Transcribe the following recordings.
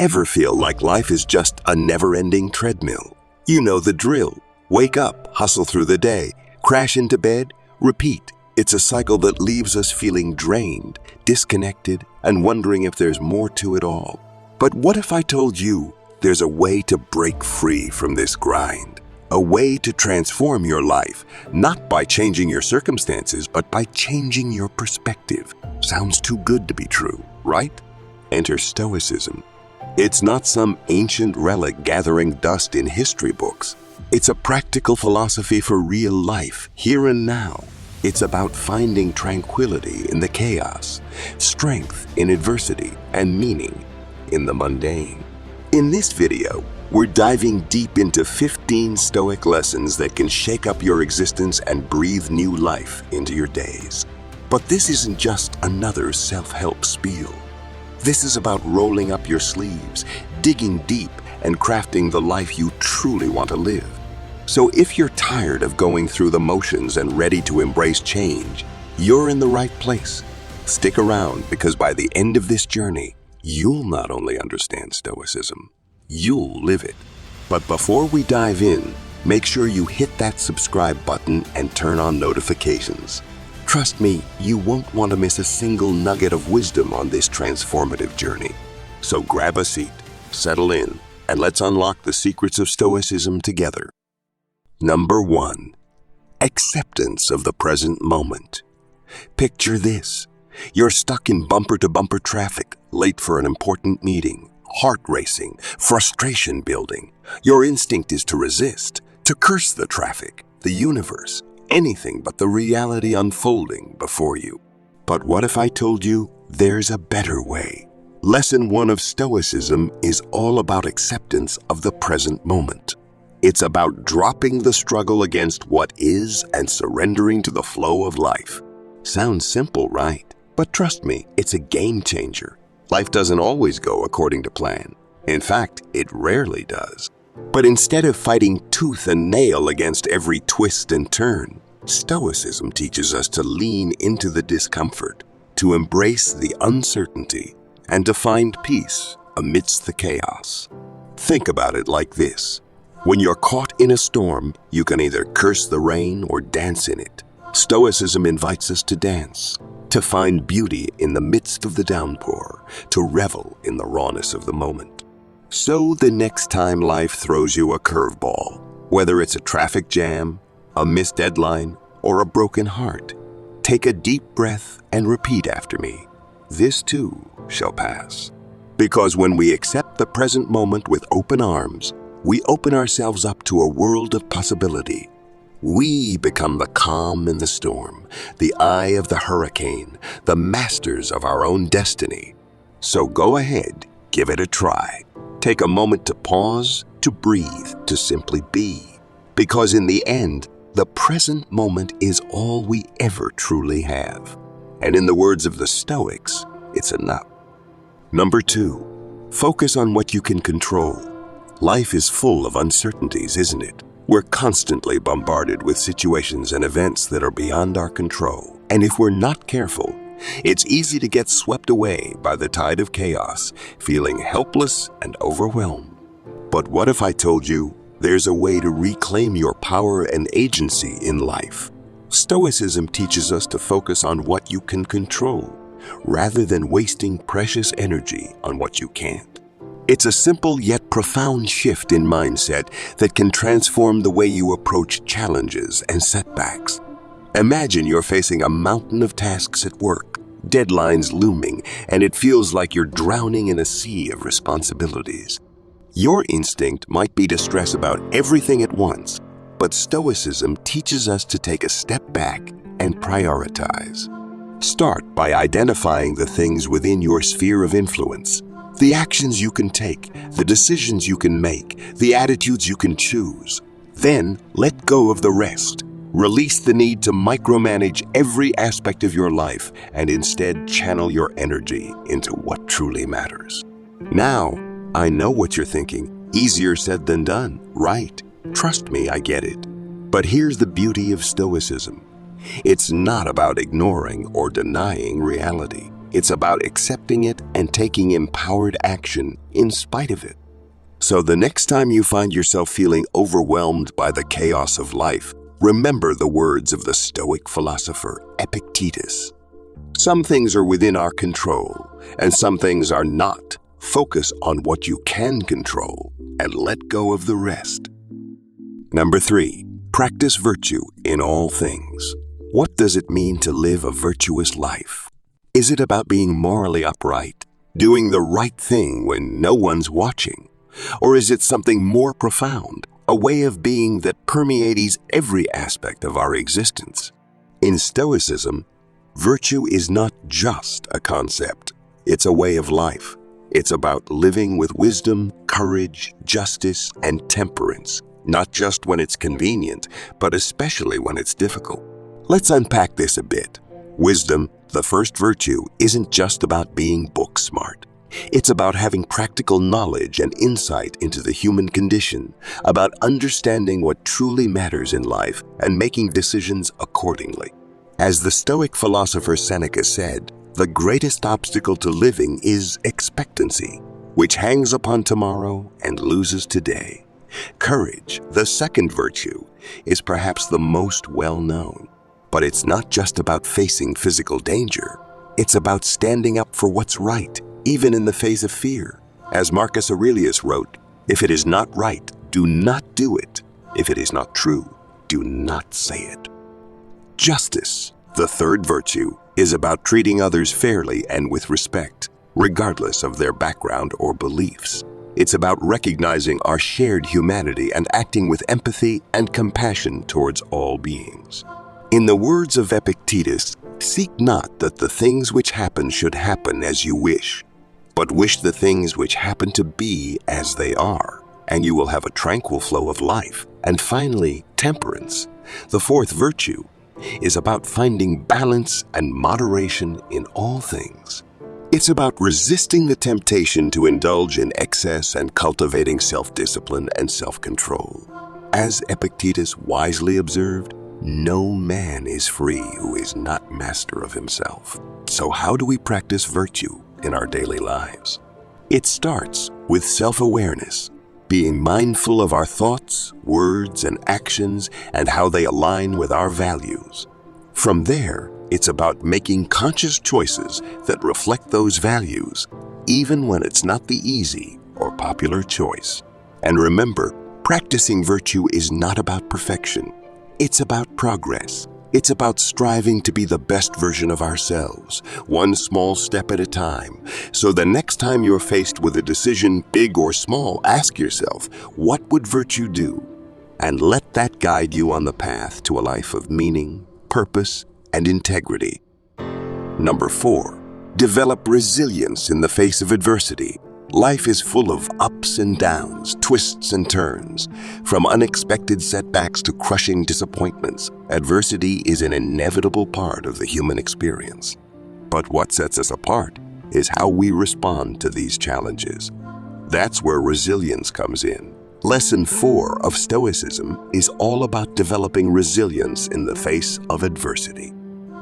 Ever feel like life is just a never-ending treadmill? You know the drill. Wake up, hustle through the day, crash into bed, repeat. It's a cycle that leaves us feeling drained, disconnected, and wondering if there's more to it all. But what if I told you there's a way to break free from this grind? A way to transform your life, not by changing your circumstances, but by changing your perspective. Sounds too good to be true, right? Enter Stoicism. It's not some ancient relic gathering dust in history books. It's a practical philosophy for real life, here and now. It's about finding tranquility in the chaos, strength in adversity, and meaning in the mundane. In this video, we're diving deep into 15 Stoic lessons that can shake up your existence and breathe new life into your days. But this isn't just another self-help spiel. This is about rolling up your sleeves, digging deep, and crafting the life you truly want to live. So if you're tired of going through the motions and ready to embrace change, you're in the right place. Stick around, because by the end of this journey, you'll not only understand Stoicism, you'll live it. But before we dive in, make sure you hit that subscribe button and turn on notifications. Trust me, you won't want to miss a single nugget of wisdom on this transformative journey. So grab a seat, settle in, and let's unlock the secrets of Stoicism together. Number 1. Acceptance of the present moment. Picture this. You're stuck in bumper-to-bumper traffic, late for an important meeting, heart racing, frustration building. Your instinct is to resist, to curse the traffic, the universe, anything but the reality unfolding before you. But what if I told you there's a better way? Lesson 1 of Stoicism is all about acceptance of the present moment. It's about dropping the struggle against what is and surrendering to the flow of life. Sounds simple, right? But trust me, it's a game changer. Life doesn't always go according to plan. In fact, it rarely does. But instead of fighting tooth and nail against every twist and turn, Stoicism teaches us to lean into the discomfort, to embrace the uncertainty, and to find peace amidst the chaos. Think about it like this. When you're caught in a storm, you can either curse the rain or dance in it. Stoicism invites us to dance, to find beauty in the midst of the downpour, to revel in the rawness of the moment. So the next time life throws you a curveball, whether it's a traffic jam, a missed deadline, or a broken heart, take a deep breath and repeat after me. This too shall pass. Because when we accept the present moment with open arms, we open ourselves up to a world of possibility. We become the calm in the storm, the eye of the hurricane, the masters of our own destiny. So go ahead, give it a try. Take a moment to pause, to breathe, to simply be. Because in the end, the present moment is all we ever truly have. And in the words of the Stoics, it's enough. Number 2, focus on what you can control. Life is full of uncertainties, isn't it? We're constantly bombarded with situations and events that are beyond our control. And if we're not careful, it's easy to get swept away by the tide of chaos, feeling helpless and overwhelmed. But what if I told you there's a way to reclaim your power and agency in life? Stoicism teaches us to focus on what you can control, rather than wasting precious energy on what you can't. It's a simple yet profound shift in mindset that can transform the way you approach challenges and setbacks. Imagine you're facing a mountain of tasks at work, deadlines looming, and it feels like you're drowning in a sea of responsibilities. Your instinct might be to stress about everything at once, but Stoicism teaches us to take a step back and prioritize. Start by identifying the things within your sphere of influence. The actions you can take, the decisions you can make, the attitudes you can choose. Then let go of the rest. Release the need to micromanage every aspect of your life and instead channel your energy into what truly matters. Now, I know what you're thinking. Easier said than done, right? Trust me, I get it. But here's the beauty of Stoicism. It's not about ignoring or denying reality. It's about accepting it and taking empowered action in spite of it. So the next time you find yourself feeling overwhelmed by the chaos of life, remember the words of the Stoic philosopher Epictetus. Some things are within our control, and some things are not. Focus on what you can control and let go of the rest. Number 3, practice virtue in all things. What does it mean to live a virtuous life? Is it about being morally upright, doing the right thing when no one's watching? Or is it something more profound, a way of being that permeates every aspect of our existence? In Stoicism, virtue is not just a concept, it's a way of life. It's about living with wisdom, courage, justice, and temperance, not just when it's convenient, but especially when it's difficult. Let's unpack this a bit. Wisdom, the first virtue, isn't just about being book smart. It's about having practical knowledge and insight into the human condition, about understanding what truly matters in life and making decisions accordingly. As the Stoic philosopher Seneca said, the greatest obstacle to living is expectancy, which hangs upon tomorrow and loses today. Courage, the second virtue, is perhaps the most well-known. But it's not just about facing physical danger. It's about standing up for what's right, even in the face of fear. As Marcus Aurelius wrote, "If it is not right, do not do it. If it is not true, do not say it." Justice, the third virtue, is about treating others fairly and with respect, regardless of their background or beliefs. It's about recognizing our shared humanity and acting with empathy and compassion towards all beings. In the words of Epictetus, seek not that the things which happen should happen as you wish, but wish the things which happen to be as they are, and you will have a tranquil flow of life. And finally, temperance, the fourth virtue, is about finding balance and moderation in all things. It's about resisting the temptation to indulge in excess and cultivating self-discipline and self-control. As Epictetus wisely observed, no man is free who is not master of himself. So how do we practice virtue in our daily lives? It starts with self-awareness, being mindful of our thoughts, words, and actions and how they align with our values. From there, it's about making conscious choices that reflect those values, even when it's not the easy or popular choice. And remember, practicing virtue is not about perfection. It's about progress. It's about striving to be the best version of ourselves, one small step at a time. So the next time you're faced with a decision, big or small, ask yourself, what would virtue do? And let that guide you on the path to a life of meaning, purpose, and integrity. Number 4, develop resilience in the face of adversity. Life is full of ups and downs, twists and turns. From unexpected setbacks to crushing disappointments, adversity is an inevitable part of the human experience. But what sets us apart is how we respond to these challenges. That's where resilience comes in. Lesson 4 of Stoicism is all about developing resilience in the face of adversity.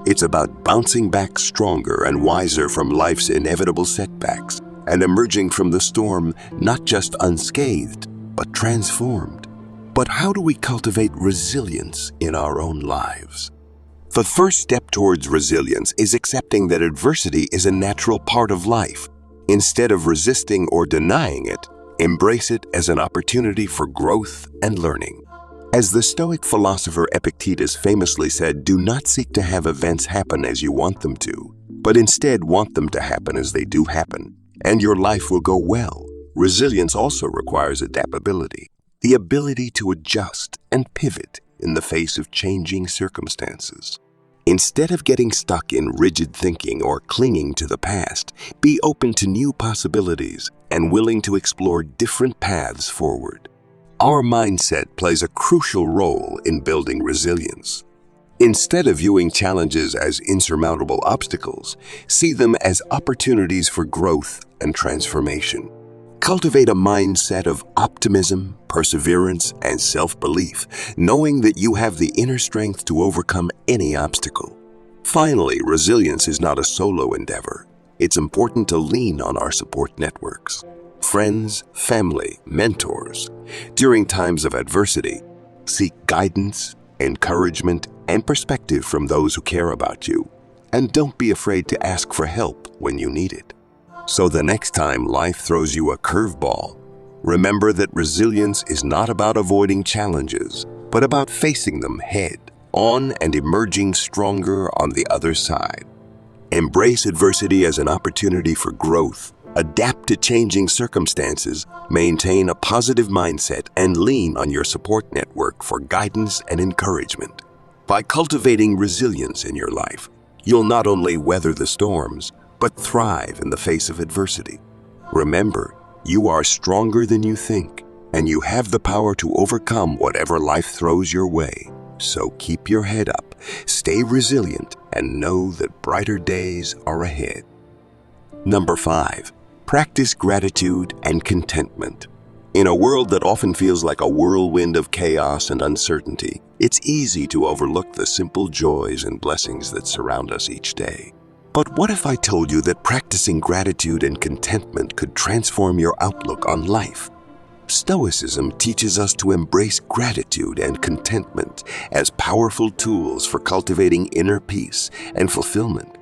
It's about bouncing back stronger and wiser from life's inevitable setbacks, and emerging from the storm not just unscathed, but transformed. But how do we cultivate resilience in our own lives? The first step towards resilience is accepting that adversity is a natural part of life. Instead of resisting or denying it, embrace it as an opportunity for growth and learning. As the Stoic philosopher Epictetus famously said, do not seek to have events happen as you want them to, but instead want them to happen as they do happen, and your life will go well. Resilience also requires adaptability, the ability to adjust and pivot in the face of changing circumstances. Instead of getting stuck in rigid thinking or clinging to the past, be open to new possibilities and willing to explore different paths forward. Our mindset plays a crucial role in building resilience. Instead of viewing challenges as insurmountable obstacles, see them as opportunities for growth and transformation. Cultivate a mindset of optimism, perseverance, and self-belief, knowing that you have the inner strength to overcome any obstacle. Finally, resilience is not a solo endeavor. it's important to lean on our support networks. Friends, family, mentors. During times of adversity, seek guidance, encouragement, and perspective from those who care about you. And don't be afraid to ask for help when you need it. So the next time life throws you a curveball, remember that resilience is not about avoiding challenges, but about facing them head on and emerging stronger on the other side. Embrace adversity as an opportunity for growth. Adapt to changing circumstances, maintain a positive mindset, and lean on your support network for guidance and encouragement. By cultivating resilience in your life, you'll not only weather the storms, but thrive in the face of adversity. Remember, you are stronger than you think, and you have the power to overcome whatever life throws your way. So keep your head up, stay resilient, and know that brighter days are ahead. Number 5. Practice gratitude and contentment. In a world that often feels like a whirlwind of chaos and uncertainty, it's easy to overlook the simple joys and blessings that surround us each day. But what if I told you that practicing gratitude and contentment could transform your outlook on life? Stoicism teaches us to embrace gratitude and contentment as powerful tools for cultivating inner peace and fulfillment.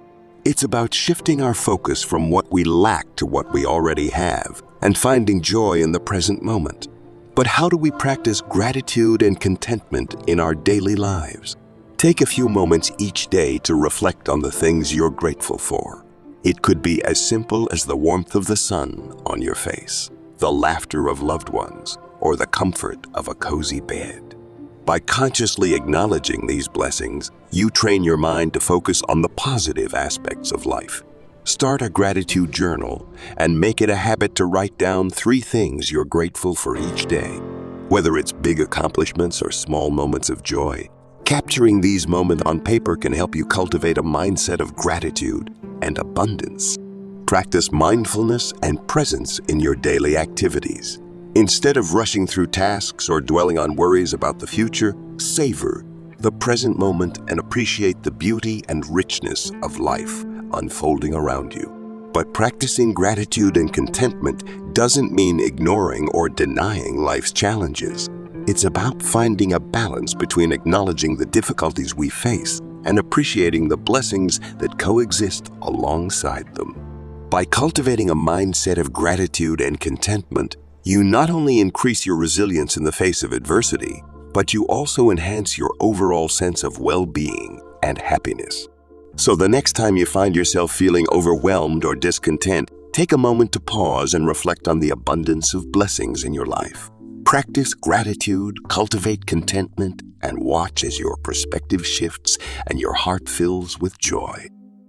It's about shifting our focus from what we lack to what we already have and finding joy in the present moment. But how do we practice gratitude and contentment in our daily lives? Take a few moments each day to reflect on the things you're grateful for. It could be as simple as the warmth of the sun on your face, the laughter of loved ones, or the comfort of a cozy bed. By consciously acknowledging these blessings, you train your mind to focus on the positive aspects of life. Start a gratitude journal and make it a habit to write down 3 things you're grateful for each day. Whether it's big accomplishments or small moments of joy, capturing these moments on paper can help you cultivate a mindset of gratitude and abundance. Practice mindfulness and presence in your daily activities. Instead of rushing through tasks or dwelling on worries about the future, savor the present moment and appreciate the beauty and richness of life unfolding around you. But practicing gratitude and contentment doesn't mean ignoring or denying life's challenges. It's about finding a balance between acknowledging the difficulties we face and appreciating the blessings that coexist alongside them. By cultivating a mindset of gratitude and contentment, you not only increase your resilience in the face of adversity, but you also enhance your overall sense of well-being and happiness. So the next time you find yourself feeling overwhelmed or discontent, take a moment to pause and reflect on the abundance of blessings in your life. Practice gratitude, cultivate contentment, and watch as your perspective shifts and your heart fills with joy.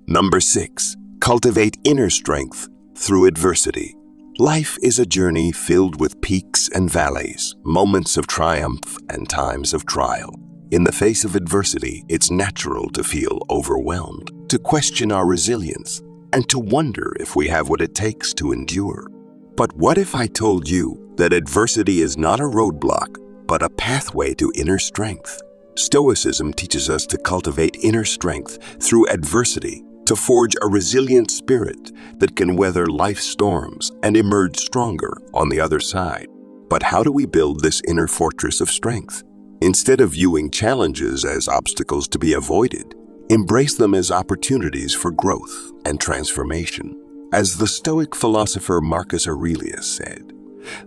Number 6. Cultivate inner strength through adversity. Life is a journey filled with peaks and valleys, moments of triumph and times of trial. In the face of adversity, it's natural to feel overwhelmed, to question our resilience, and to wonder if we have what it takes to endure. But what if I told you that adversity is not a roadblock, but a pathway to inner strength? Stoicism teaches us to cultivate inner strength through adversity, to forge a resilient spirit that can weather life's storms and emerge stronger on the other side. But how do we build this inner fortress of strength? Instead of viewing challenges as obstacles to be avoided, embrace them as opportunities for growth and transformation. As the Stoic philosopher Marcus Aurelius said,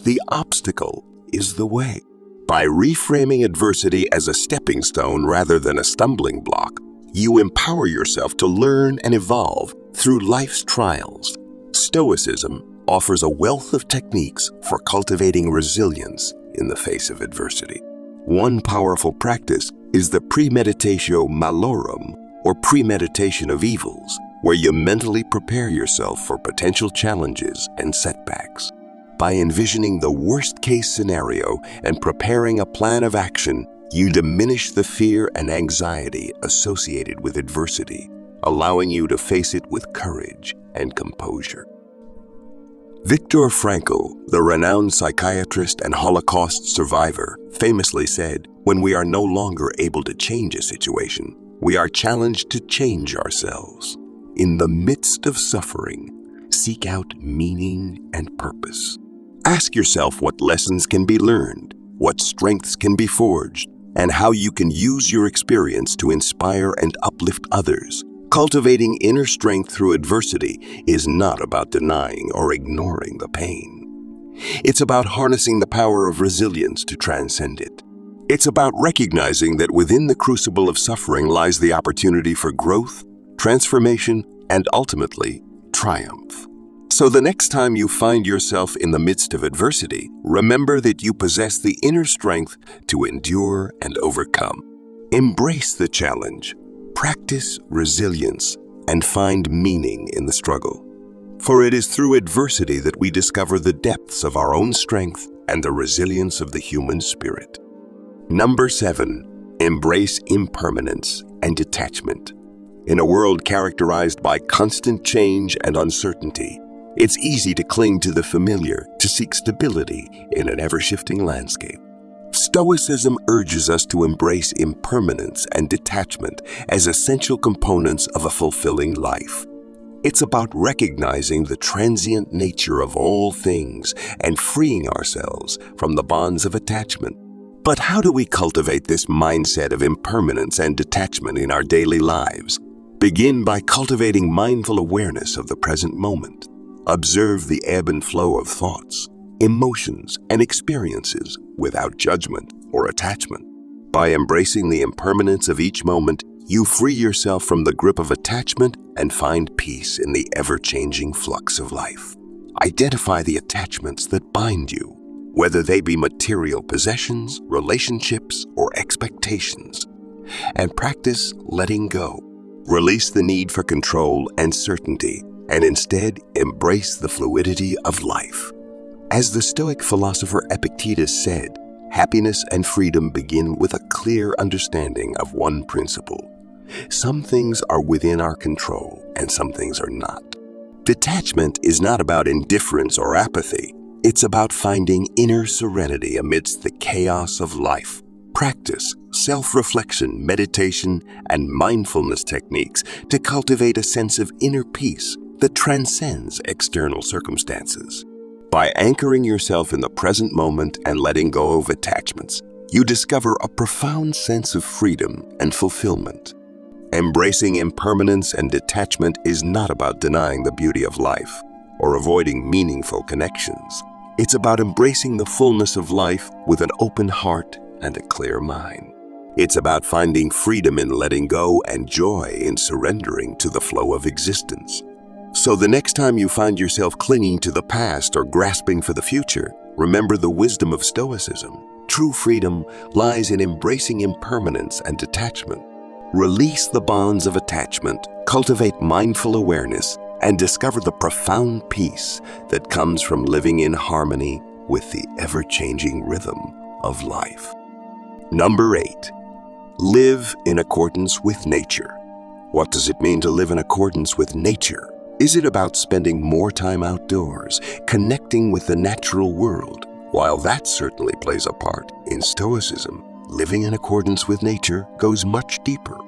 "The obstacle is the way." By reframing adversity as a stepping stone rather than a stumbling block, you empower yourself to learn and evolve through life's trials. Stoicism offers a wealth of techniques for cultivating resilience in the face of adversity. One powerful practice is the premeditatio malorum, or premeditation of evils, where you mentally prepare yourself for potential challenges and setbacks. By envisioning the worst-case scenario and preparing a plan of action, you diminish the fear and anxiety associated with adversity, allowing you to face it with courage and composure. Viktor Frankl, the renowned psychiatrist and Holocaust survivor, famously said, "When we are no longer able to change a situation, we are challenged to change ourselves." in the midst of suffering, seek out meaning and purpose. Ask yourself what lessons can be learned, what strengths can be forged, and how you can use your experience to inspire and uplift others. Cultivating inner strength through adversity is not about denying or ignoring the pain. It's about harnessing the power of resilience to transcend it. It's about recognizing that within the crucible of suffering lies the opportunity for growth, transformation, and ultimately, triumph. So the next time you find yourself in the midst of adversity, remember that you possess the inner strength to endure and overcome. Embrace the challenge, practice resilience, and find meaning in the struggle. For it is through adversity that we discover the depths of our own strength and the resilience of the human spirit. Number 7, embrace impermanence and detachment. In a world characterized by constant change and uncertainty, it's easy to cling to the familiar, to seek stability in an ever-shifting landscape. Stoicism urges us to embrace impermanence and detachment as essential components of a fulfilling life. It's about recognizing the transient nature of all things and freeing ourselves from the bonds of attachment. But how do we cultivate this mindset of impermanence and detachment in our daily lives? Begin by cultivating mindful awareness of the present moment. Observe the ebb and flow of thoughts, emotions, and experiences without judgment or attachment. By embracing the impermanence of each moment, you free yourself from the grip of attachment and find peace in the ever-changing flux of life. Identify the attachments that bind you, whether they be material possessions, relationships, or expectations, and practice letting go. Release the need for control and certainty, and instead embrace the fluidity of life. As the Stoic philosopher Epictetus said, happiness and freedom begin with a clear understanding of one principle. Some things are within our control, and some things are not. Detachment is not about indifference or apathy. It's about finding inner serenity amidst the chaos of life. Practice self-reflection, meditation, and mindfulness techniques to cultivate a sense of inner peace that transcends external circumstances. By anchoring yourself in the present moment and letting go of attachments, you discover a profound sense of freedom and fulfillment. Embracing impermanence and detachment is not about denying the beauty of life or avoiding meaningful connections. It's about embracing the fullness of life with an open heart and a clear mind. It's about finding freedom in letting go and joy in surrendering to the flow of existence. So the next time you find yourself clinging to the past or grasping for the future, remember the wisdom of Stoicism. True freedom lies in embracing impermanence and detachment. Release the bonds of attachment, cultivate mindful awareness, and discover the profound peace that comes from living in harmony with the ever-changing rhythm of life. Number 8, live in accordance with nature. What does it mean to live in accordance with nature? Is it about spending more time outdoors, connecting with the natural world? While that certainly plays a part, in Stoicism, living in accordance with nature goes much deeper.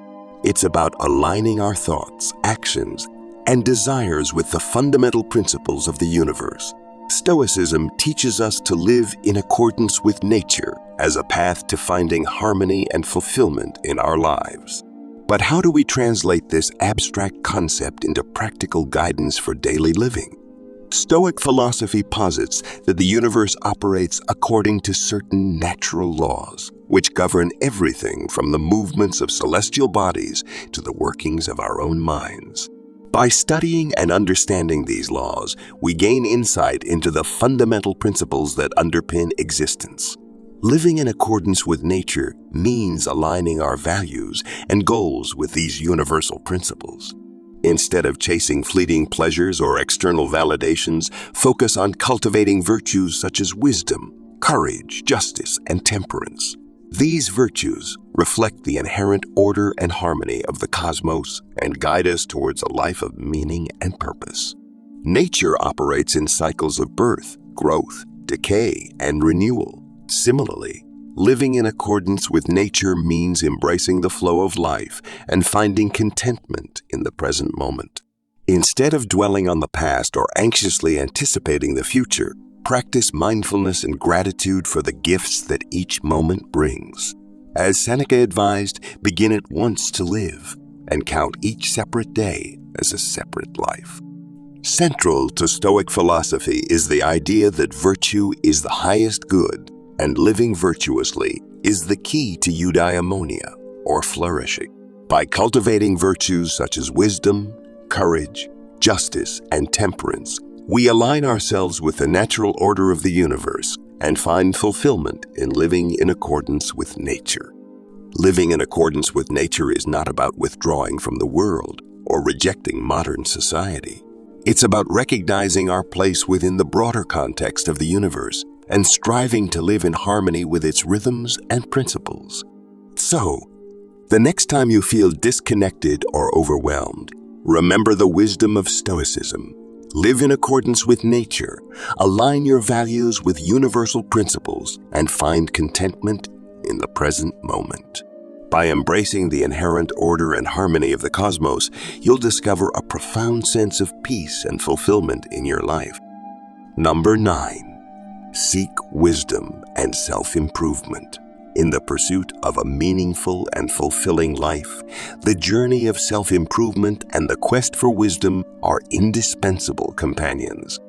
It's about aligning our thoughts, actions, and desires with the fundamental principles of the universe. Stoicism teaches us to live in accordance with nature as a path to finding harmony and fulfillment in our lives. But how do we translate this abstract concept into practical guidance for daily living? Stoic philosophy posits that the universe operates according to certain natural laws, which govern everything from the movements of celestial bodies to the workings of our own minds. By studying and understanding these laws, we gain insight into the fundamental principles that underpin existence. Living in accordance with nature means aligning our values and goals with these universal principles. Instead of chasing fleeting pleasures or external validations, focus on cultivating virtues such as wisdom, courage, justice, and temperance. These virtues reflect the inherent order and harmony of the cosmos and guide us towards a life of meaning and purpose. Nature operates in cycles of birth, growth, decay, and renewal. Similarly, living in accordance with nature means embracing the flow of life and finding contentment in the present moment. Instead of dwelling on the past or anxiously anticipating the future, practice mindfulness and gratitude for the gifts that each moment brings. As Seneca advised, begin at once to live and count each separate day as a separate life. Central to Stoic philosophy is the idea that virtue is the highest good and living virtuously is the key to eudaimonia, or flourishing. By cultivating virtues such as wisdom, courage, justice, and temperance, we align ourselves with the natural order of the universe and find fulfillment in living in accordance with nature. Living in accordance with nature is not about withdrawing from the world or rejecting modern society. It's about recognizing our place within the broader context of the universe and striving to live in harmony with its rhythms and principles. So, the next time you feel disconnected or overwhelmed, remember the wisdom of Stoicism. Live in accordance with nature, align your values with universal principles, and find contentment in the present moment. By embracing the inherent order and harmony of the cosmos, you'll discover a profound sense of peace and fulfillment in your life. Number 9. Seek wisdom and self-improvement. In the pursuit of a meaningful and fulfilling life, the journey of self-improvement and the quest for wisdom are indispensable companions.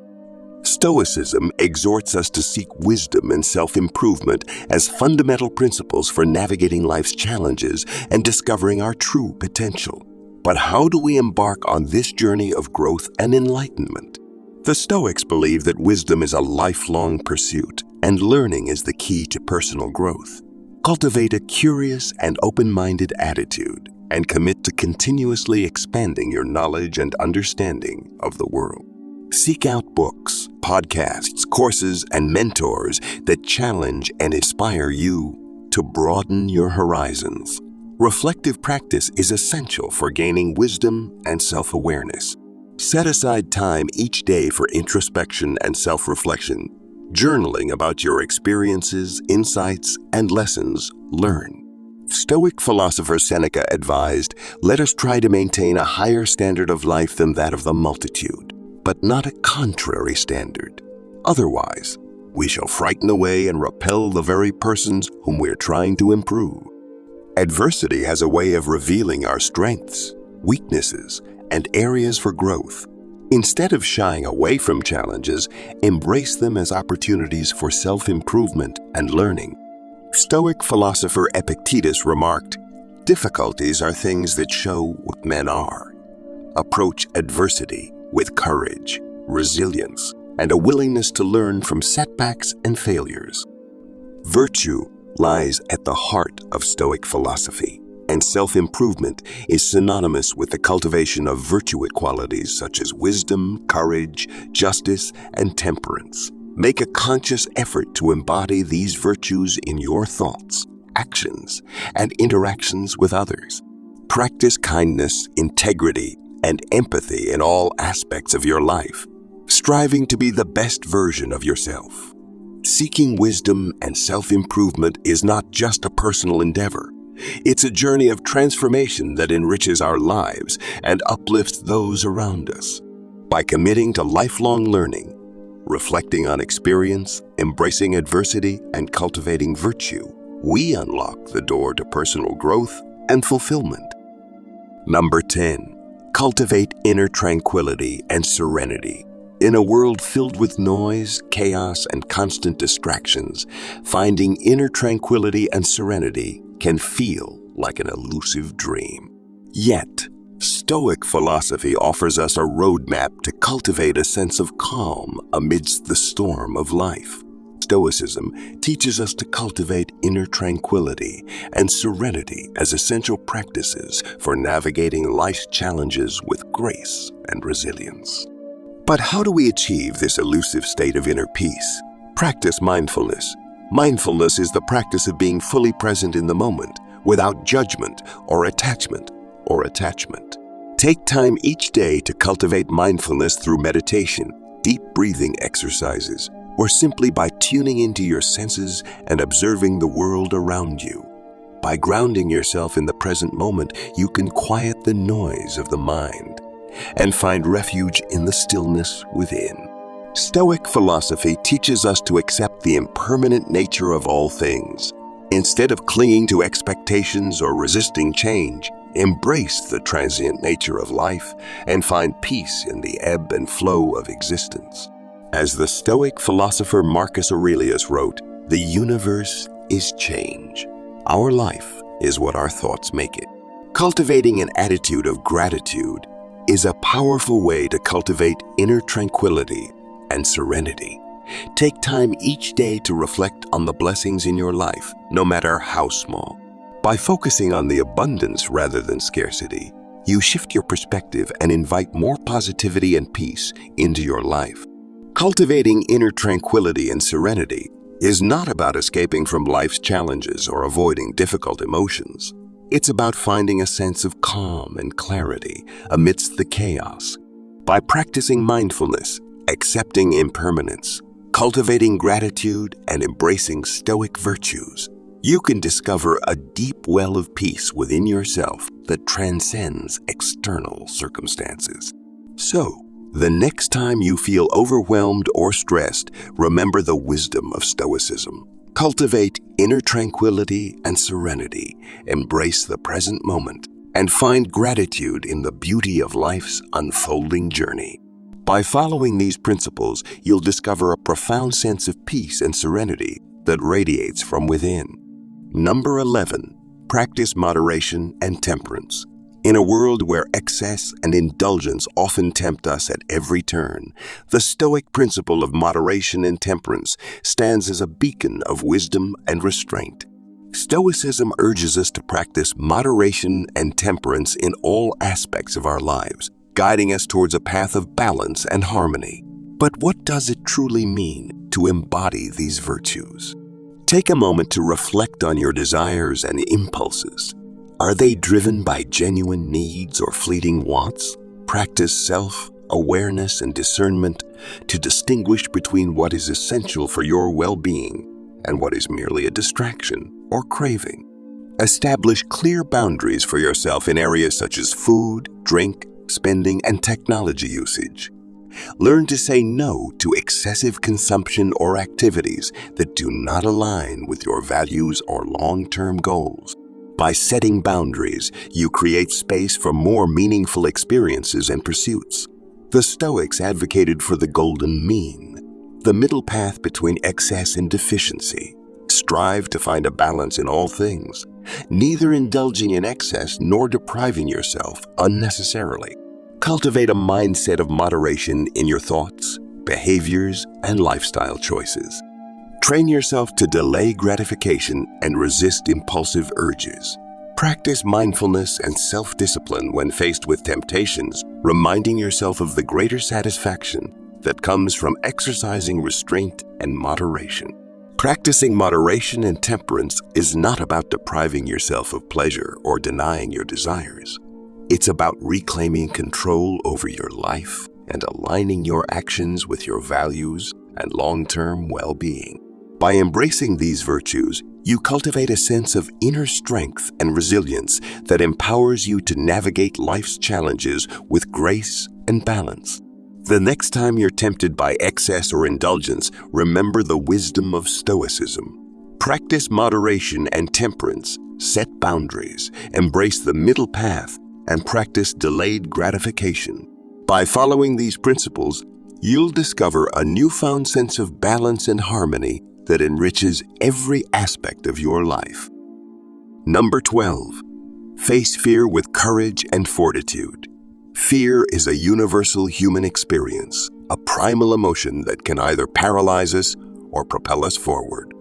Stoicism exhorts us to seek wisdom and self-improvement as fundamental principles for navigating life's challenges and discovering our true potential. But how do we embark on this journey of growth and enlightenment? The Stoics believe that wisdom is a lifelong pursuit, and learning is the key to personal growth. Cultivate a curious and open-minded attitude, and commit to continuously expanding your knowledge and understanding of the world. Seek out books, podcasts, courses, and mentors that challenge and inspire you to broaden your horizons. Reflective practice is essential for gaining wisdom and self-awareness. Set aside time each day for introspection and self-reflection, journaling about your experiences, insights, and lessons learned. Stoic philosopher Seneca advised, "Let us try to maintain a higher standard of life than that of the multitude, but not a contrary standard. Otherwise, we shall frighten away and repel the very persons whom we are trying to improve." Adversity has a way of revealing our strengths, weaknesses, and areas for growth. Instead of shying away from challenges, embrace them as opportunities for self-improvement and learning. Stoic philosopher Epictetus remarked, "Difficulties are things that show what men are. Approach adversity with courage, resilience, and a willingness to learn from setbacks and failures." Virtue lies at the heart of Stoic philosophy, and self-improvement is synonymous with the cultivation of virtuous qualities such as wisdom, courage, justice, and temperance. Make a conscious effort to embody these virtues in your thoughts, actions, and interactions with others. Practice kindness, integrity, and empathy in all aspects of your life, striving to be the best version of yourself. Seeking wisdom and self-improvement is not just a personal endeavor. It's a journey of transformation that enriches our lives and uplifts those around us. By committing to lifelong learning, reflecting on experience, embracing adversity, and cultivating virtue, we unlock the door to personal growth and fulfillment. Number 10. Cultivate inner tranquility and serenity. In a world filled with noise, chaos, and constant distractions, finding inner tranquility and serenity can feel like an elusive dream. Yet, Stoic philosophy offers us a roadmap to cultivate a sense of calm amidst the storm of life. Stoicism teaches us to cultivate inner tranquility and serenity as essential practices for navigating life's challenges with grace and resilience. But how do we achieve this elusive state of inner peace? Practice mindfulness. Mindfulness is the practice of being fully present in the moment, without judgment or attachment. Take time each day to cultivate mindfulness through meditation, deep breathing exercises, or simply by tuning into your senses and observing the world around you. By grounding yourself in the present moment, you can quiet the noise of the mind and find refuge in the stillness within. Stoic philosophy teaches us to accept the impermanent nature of all things. Instead of clinging to expectations or resisting change, embrace the transient nature of life and find peace in the ebb and flow of existence. As the Stoic philosopher Marcus Aurelius wrote, "The universe is change. Our life is what our thoughts make it." Cultivating an attitude of gratitude is a powerful way to cultivate inner tranquility and serenity. Take time each day to reflect on the blessings in your life, no matter how small. By focusing on the abundance rather than scarcity, you shift your perspective and invite more positivity and peace into your life. Cultivating inner tranquility and serenity is not about escaping from life's challenges or avoiding difficult emotions. It's about finding a sense of calm and clarity amidst the chaos. By practicing mindfulness, accepting impermanence, cultivating gratitude, and embracing Stoic virtues, you can discover a deep well of peace within yourself that transcends external circumstances. So, the next time you feel overwhelmed or stressed, remember the wisdom of Stoicism. Cultivate inner tranquility and serenity, embrace the present moment, and find gratitude in the beauty of life's unfolding journey. By following these principles, you'll discover a profound sense of peace and serenity that radiates from within. Number 11, practice moderation and temperance. In a world where excess and indulgence often tempt us at every turn, the Stoic principle of moderation and temperance stands as a beacon of wisdom and restraint. Stoicism urges us to practice moderation and temperance in all aspects of our lives, guiding us towards a path of balance and harmony. But what does it truly mean to embody these virtues? Take a moment to reflect on your desires and impulses. Are they driven by genuine needs or fleeting wants? Practice self-awareness and discernment to distinguish between what is essential for your well-being and what is merely a distraction or craving. Establish clear boundaries for yourself in areas such as food, drink, spending, and technology usage. Learn to say no to excessive consumption or activities that do not align with your values or long-term goals. By setting boundaries, you create space for more meaningful experiences and pursuits. The Stoics advocated for the golden mean, the middle path between excess and deficiency. Strive to find a balance in all things, neither indulging in excess nor depriving yourself unnecessarily. Cultivate a mindset of moderation in your thoughts, behaviors, and lifestyle choices. Train yourself to delay gratification and resist impulsive urges. Practice mindfulness and self-discipline when faced with temptations, reminding yourself of the greater satisfaction that comes from exercising restraint and moderation. Practicing moderation and temperance is not about depriving yourself of pleasure or denying your desires. It's about reclaiming control over your life and aligning your actions with your values and long-term well-being. By embracing these virtues, you cultivate a sense of inner strength and resilience that empowers you to navigate life's challenges with grace and balance. The next time you're tempted by excess or indulgence, remember the wisdom of Stoicism. Practice moderation and temperance, set boundaries, embrace the middle path, and practice delayed gratification. By following these principles, you'll discover a newfound sense of balance and harmony that enriches every aspect of your life. Number 12, face fear with courage and fortitude. Fear is a universal human experience, a primal emotion that can either paralyze us or propel us forward.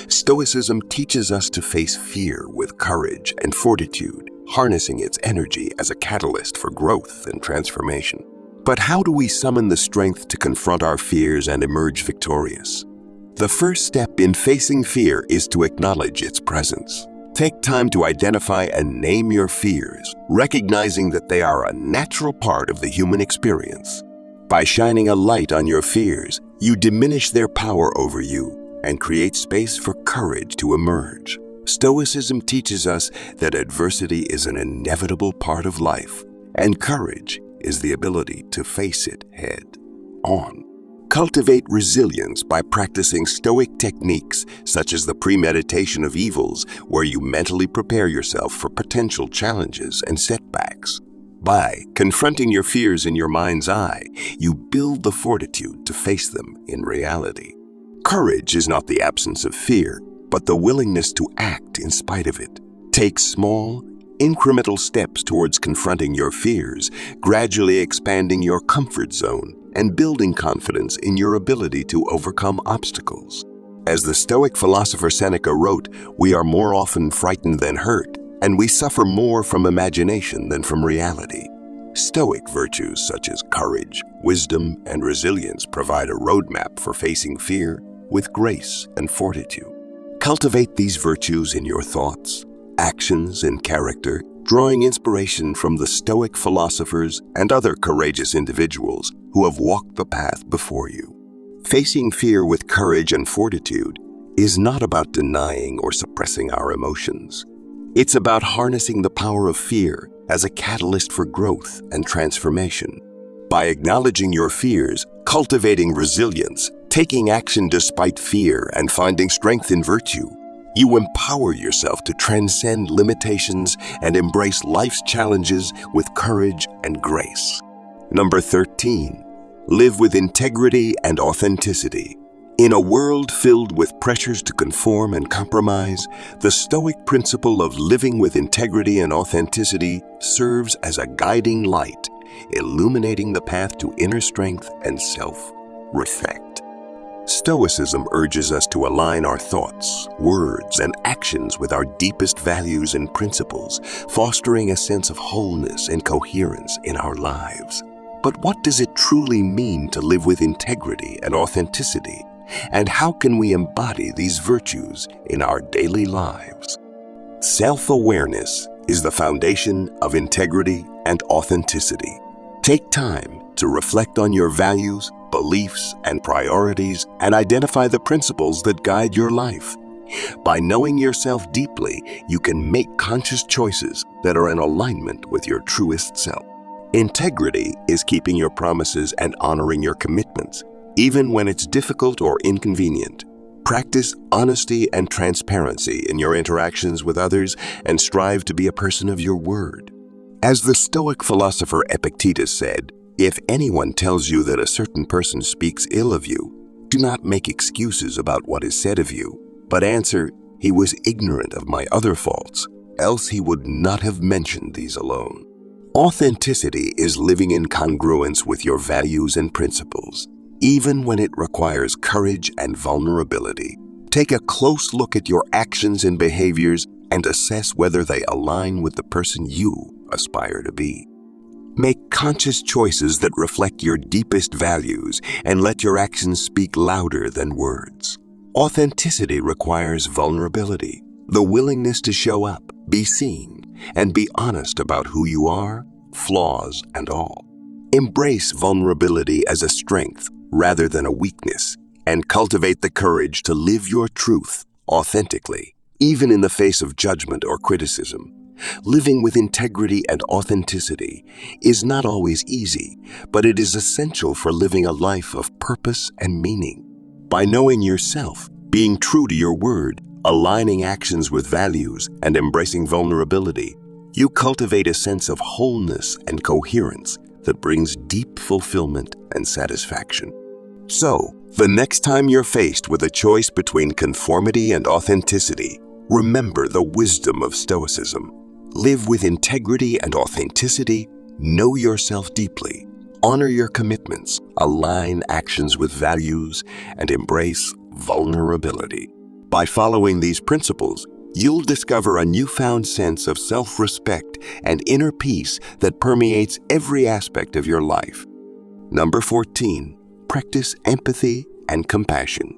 Stoicism teaches us to face fear with courage and fortitude, harnessing its energy as a catalyst for growth and transformation. But how do we summon the strength to confront our fears and emerge victorious? The first step in facing fear is to acknowledge its presence. Take time to identify and name your fears, recognizing that they are a natural part of the human experience. By shining a light on your fears, you diminish their power over you and create space for courage to emerge. Stoicism teaches us that adversity is an inevitable part of life, and courage is the ability to face it head on. Cultivate resilience by practicing Stoic techniques such as the premeditation of evils, where you mentally prepare yourself for potential challenges and setbacks. By confronting your fears in your mind's eye, you build the fortitude to face them in reality. Courage is not the absence of fear, but the willingness to act in spite of it. Take small, incremental steps towards confronting your fears, gradually expanding your comfort zone and building confidence in your ability to overcome obstacles. As the Stoic philosopher Seneca wrote, "We are more often frightened than hurt, and we suffer more from imagination than from reality." Stoic virtues such as courage, wisdom, and resilience provide a roadmap for facing fear with grace and fortitude. Cultivate these virtues in your thoughts, actions, and character, drawing inspiration from the Stoic philosophers and other courageous individuals who have walked the path before you. Facing fear with courage and fortitude is not about denying or suppressing our emotions. It's about harnessing the power of fear as a catalyst for growth and transformation. By acknowledging your fears, cultivating resilience, taking action despite fear, and finding strength in virtue, you empower yourself to transcend limitations and embrace life's challenges with courage and grace. Number 13, live with integrity and authenticity. In a world filled with pressures to conform and compromise, the Stoic principle of living with integrity and authenticity serves as a guiding light, illuminating the path to inner strength and self-respect. Stoicism urges us to align our thoughts, words, and actions with our deepest values and principles, fostering a sense of wholeness and coherence in our lives. But what does it truly mean to live with integrity and authenticity? And how can we embody these virtues in our daily lives? Self-awareness is the foundation of integrity and authenticity. Take time to reflect on your values, beliefs, and priorities, and identify the principles that guide your life. By knowing yourself deeply, you can make conscious choices that are in alignment with your truest self. Integrity is keeping your promises and honoring your commitments, even when it's difficult or inconvenient. Practice honesty and transparency in your interactions with others and strive to be a person of your word. As the Stoic philosopher Epictetus said, "If anyone tells you that a certain person speaks ill of you, do not make excuses about what is said of you, but answer, 'He was ignorant of my other faults, else he would not have mentioned these alone.'" Authenticity is living in congruence with your values and principles, even when it requires courage and vulnerability. Take a close look at your actions and behaviors and assess whether they align with the person you aspire to be. Make conscious choices that reflect your deepest values and let your actions speak louder than words. Authenticity requires vulnerability, the willingness to show up, be seen, and be honest about who you are, flaws and all. Embrace vulnerability as a strength rather than a weakness, and cultivate the courage to live your truth authentically, even in the face of judgment or criticism. Living with integrity and authenticity is not always easy, but it is essential for living a life of purpose and meaning. By knowing yourself, being true to your word, aligning actions with values, and embracing vulnerability, you cultivate a sense of wholeness and coherence that brings deep fulfillment and satisfaction. So, the next time you're faced with a choice between conformity and authenticity, remember the wisdom of Stoicism. Live with integrity and authenticity, know yourself deeply, honor your commitments, align actions with values, and embrace vulnerability. By following these principles, you'll discover a newfound sense of self-respect and inner peace that permeates every aspect of your life. Number 14, practice empathy and compassion.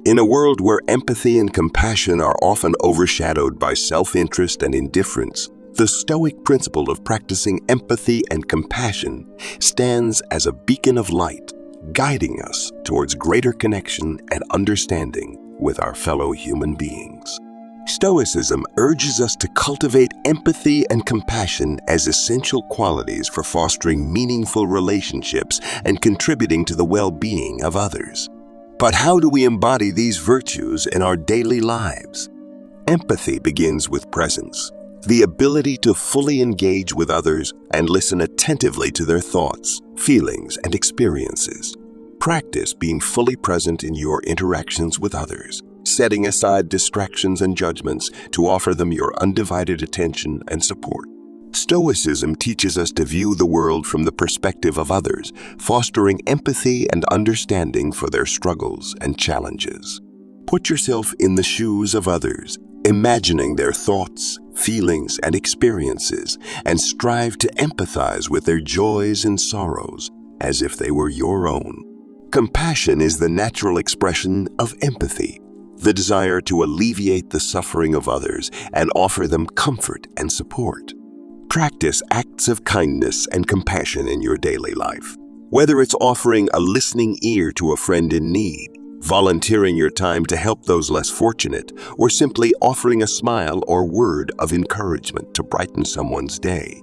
In a world where empathy and compassion are often overshadowed by self-interest and indifference, the Stoic principle of practicing empathy and compassion stands as a beacon of light, guiding us towards greater connection and understanding with our fellow human beings. Stoicism urges us to cultivate empathy and compassion as essential qualities for fostering meaningful relationships and contributing to the well-being of others. But how do we embody these virtues in our daily lives? Empathy begins with presence, the ability to fully engage with others and listen attentively to their thoughts, feelings, and experiences. Practice being fully present in your interactions with others, setting aside distractions and judgments to offer them your undivided attention and support. Stoicism teaches us to view the world from the perspective of others, fostering empathy and understanding for their struggles and challenges. Put yourself in the shoes of others, imagining their thoughts, feelings, and experiences, and strive to empathize with their joys and sorrows as if they were your own. Compassion is the natural expression of empathy, the desire to alleviate the suffering of others and offer them comfort and support. Practice acts of kindness and compassion in your daily life. Whether it's offering a listening ear to a friend in need, volunteering your time to help those less fortunate, or simply offering a smile or word of encouragement to brighten someone's day.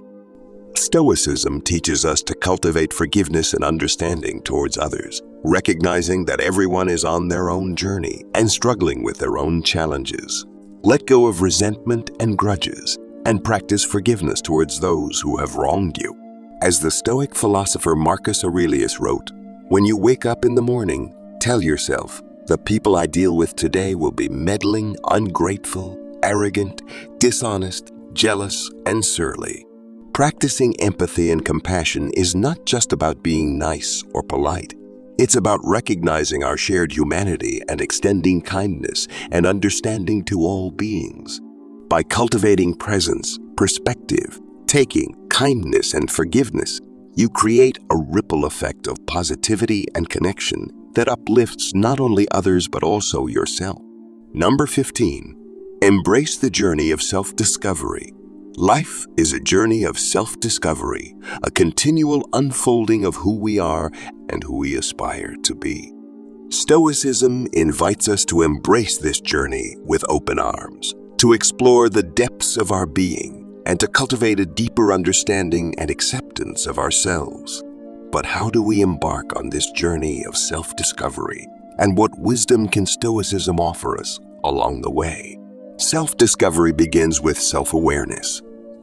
Stoicism teaches us to cultivate forgiveness and understanding towards others, recognizing that everyone is on their own journey and struggling with their own challenges. Let go of resentment and grudges, and practice forgiveness towards those who have wronged you. As the Stoic philosopher Marcus Aurelius wrote, "When you wake up in the morning, tell yourself, the people I deal with today will be meddling, ungrateful, arrogant, dishonest, jealous, and surly." Practicing empathy and compassion is not just about being nice or polite. It's about recognizing our shared humanity and extending kindness and understanding to all beings. By cultivating presence, perspective, taking kindness and forgiveness, you create a ripple effect of positivity and connection that uplifts not only others but also yourself. Number 15, embrace the journey of self-discovery. Life is a journey of self-discovery, a continual unfolding of who we are and who we aspire to be. Stoicism invites us to embrace this journey with open arms, to explore the depths of our being, and to cultivate a deeper understanding and acceptance of ourselves. But how do we embark on this journey of self-discovery, and what wisdom can Stoicism offer us along the way? Self-discovery begins with self-awareness,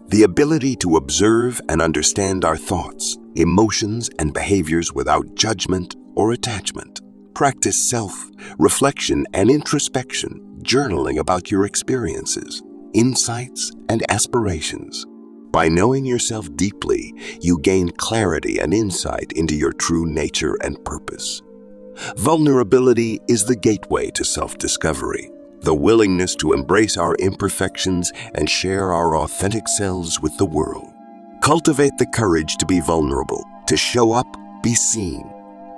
the ability to observe and understand our thoughts, emotions, and behaviors without judgment or attachment. Practice self-reflection and introspection, journaling about your experiences, insights, and aspirations. By knowing yourself deeply, you gain clarity and insight into your true nature and purpose. Vulnerability is the gateway to self-discovery, the willingness to embrace our imperfections and share our authentic selves with the world. Cultivate the courage to be vulnerable, to show up, be seen,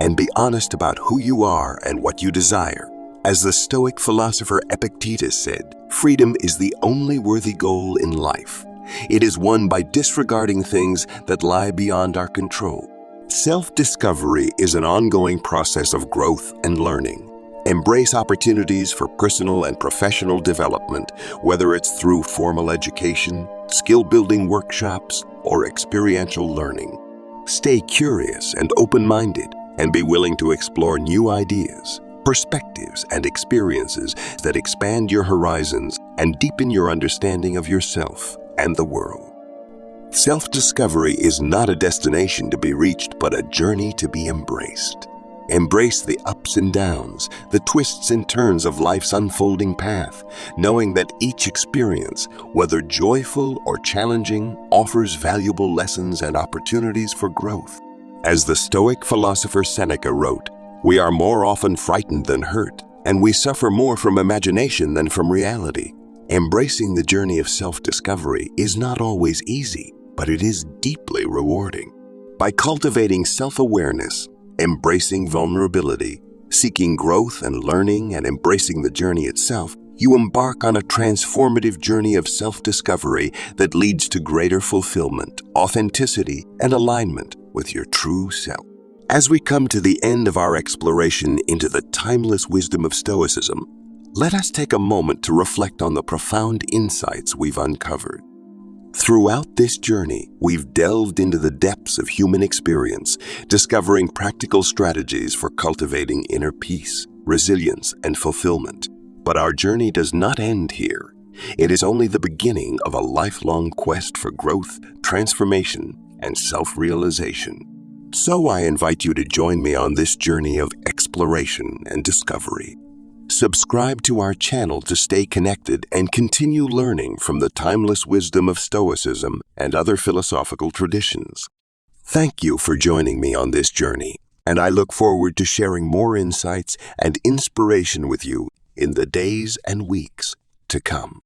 and be honest about who you are and what you desire. As the Stoic philosopher Epictetus said, freedom is the only worthy goal in life. It is won by disregarding things that lie beyond our control. Self-discovery is an ongoing process of growth and learning. Embrace opportunities for personal and professional development, whether it's through formal education, skill-building workshops, or experiential learning. Stay curious and open-minded, and be willing to explore new ideas, perspectives, and experiences that expand your horizons and deepen your understanding of yourself and the world. Self-discovery is not a destination to be reached, but a journey to be embraced. Embrace the ups and downs, the twists and turns of life's unfolding path, knowing that each experience, whether joyful or challenging, offers valuable lessons and opportunities for growth. As the Stoic philosopher Seneca wrote, "We are more often frightened than hurt, and we suffer more from imagination than from reality." Embracing the journey of self-discovery is not always easy, but it is deeply rewarding. By cultivating self-awareness, embracing vulnerability, seeking growth and learning, and embracing the journey itself, you embark on a transformative journey of self-discovery that leads to greater fulfillment, authenticity, and alignment with your true self. As we come to the end of our exploration into the timeless wisdom of Stoicism, let us take a moment to reflect on the profound insights we've uncovered. Throughout this journey, we've delved into the depths of human experience, discovering practical strategies for cultivating inner peace, resilience, and fulfillment. But our journey does not end here. It is only the beginning of a lifelong quest for growth, transformation, and self-realization. So I invite you to join me on this journey of exploration and discovery. Subscribe to our channel to stay connected and continue learning from the timeless wisdom of Stoicism and other philosophical traditions. Thank you for joining me on this journey, and I look forward to sharing more insights and inspiration with you in the days and weeks to come.